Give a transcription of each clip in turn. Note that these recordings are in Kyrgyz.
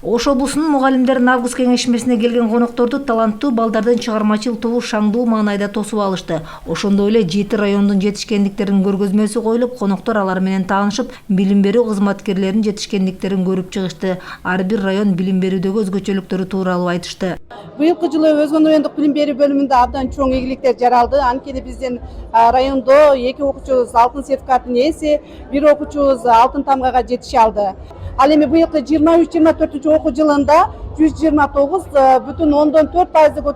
Ош облусунун мугалимдеринин август кеңешмесине келген конокторду таланттуу балдардын чыгармачыл тобу шаңдуу маанайда тосуп алышты. Ошондой эле 7 райондун жетишкендиктеринин көргөзмөсү коюлуп, коноктор алар менен таанышып, билим берүү кызматкерлеринин жетишкендиктерин көрүп чыгышты. Ар бир район билим берүүдөгү өзгөчөлүктөрү тууралуу айтышты. Быйылкы жылы Өзгөн райондук билим берүү бөлүмүндө абдан чоң ийгиликтер жаралды. Анткени биздин райондо 2 окуучубуз алтын сертификаттын ээси, 1 окуучубуз алтын тамгага жетише алды. Ал эми быйылкы 23-24 окуу жылында 129,4%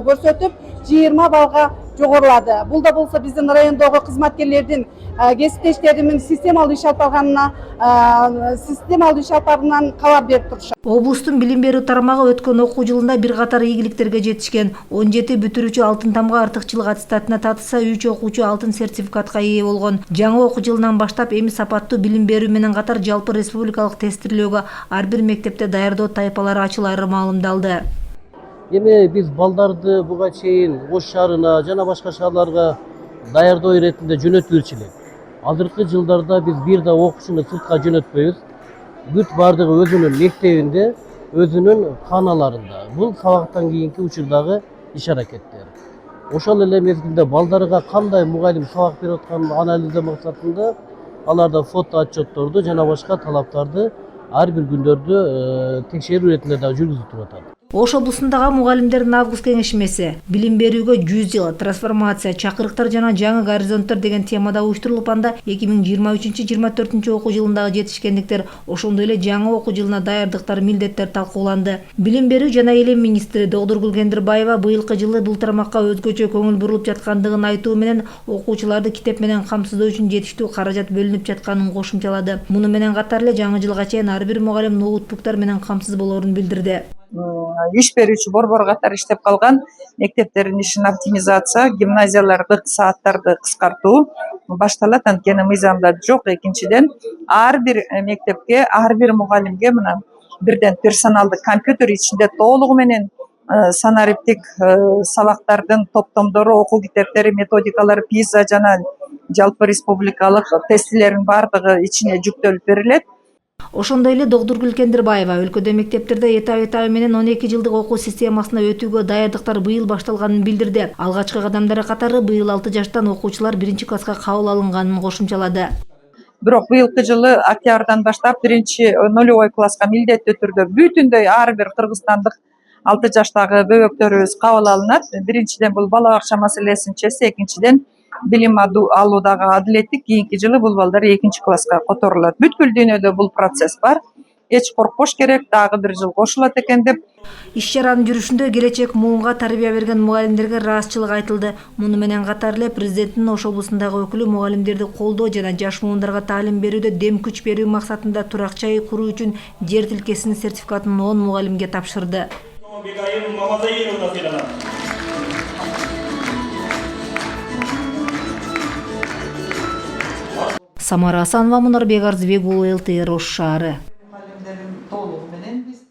көрсөтүп, 20 балга жогорулады. Бул да болсо биздин райондогу кызматкерлердин кесиптештеринин системалуу иш алып барганынан кабар берип турушат. Облустун билим берүү тармагы өткөн окуу жылында бир катар ийгиликтерге жетишкен. 17 бүтүрүүчү алтын тамга артыкчылык аттестатына татыса, 3 окуучу алтын сертификатка ээ болгон. Жаңы окуу жылынан баштап эми сапаттуу билим берүү менен катар жалпы республикалык тестирлөөгө ар бир мектепте даярдоо тайпалары ачылары маалымдалды. Эми биз балдарды буга чейин Ош шаарына жана башка шаарларга даярдоо иретинде жөнөтүлчү элек. Азыркы жылдарда биз бир да окуучуну сыртка жөнөтпөйбүз. Бүт бардыгы өзүнүн мектебинде, өзүнүн каналарында. Бул сабактан кийинки учурдагы иш аракеттер. Ошол эле мезгилде балдарга кандай мугалим сабак берип атканын анализдөө максатында аларда фото отчетторду жана башка талаптарды ар бир күндөрдү текшерүү иретинде да жүргүзүп туруп атат. Ош облусундагы мугалимдердин август кеңешмеси билим берүүгө 100 жыл трансформация, чакырыктар жана жаңы горизонттор деген темада уюштурулуп, анда 2023-24 окуу жылындагы жетишкендиктер, ошондой эле жаңы окуу жылына даярдыктар, милдеттер талкууланды. Билим берүү жана элем министри Догдургүл Кендирбаева быйылкы жылы бул тармакка өзгөчө көңүл бурулуп жаткандыгын айтуу менен, окуучуларды китеп менен камсыздоо үчүн жетиштүү каражат бөлүнүп жатканын кошумчалады. Муну менен катар эле жаңы жылга чейин ар бир мугалим ноутбуктар менен камсыз болоорун билдирди. Иш берүүчү борбор катары иштеп калган мектептердин ишин оптимизация, гимназиялардык сааттарды кыскартуу башталат. Анткени мыйзамда жок. Экинчиден, ар бир мектепке, ар бир мугалимге мына бирден персоналдык компьютер ичинде толугу менен санариптик сабактардын топтомдору, окуу китептери, методикалары, PISA жана жалпы республикалык тестилердин бардыгы ичине жүктөлүп берилет. Ошондой эле Догдургүл Кендирбаева өлкөдө мектептерде этап менен 12 жылдык окуу системасына өтүүгө даярдыктар быйыл башталганын билдирди. Алгачкы кадамдары катары быйыл 6 жаштан окуучулар 1-класска кабыл алынганын кошумчалады. Бирок быйылкы жылы октябрдан баштап 1-нулевой класска милдеттүү түрдө бүтүндөй ар бир кыргызстандык 6 жаштагы бөбөктөрүбүз кабыл алынат. Биринчиден бул бала бакча маселесин чечсе, экинчиден билим алуудагы адилеттик. Кийинки жылы бул балдар 2-класска которулат. Бүткүл дүйнөдө бул процесс бар. Эч коркпош керек, дагы бир жыл кошулат экен деп. Иш-чаранын жүрүшүндө келечек муунга тарбия берген мугалимдерге ыраазычылык айтылды. Муну менен катар эле президенттин Ош облусундагы өкүлү мугалимдерди колдоо жана жаш муундарга таалим берүүдө дем күч берүү максатында турак-жай куруу үчүн жер тилкесинин сертификатын 10 мугалимге тапшырды. Самара Асанова, Мунарбек Арзыбек уулу, ЛТР Ош шаары.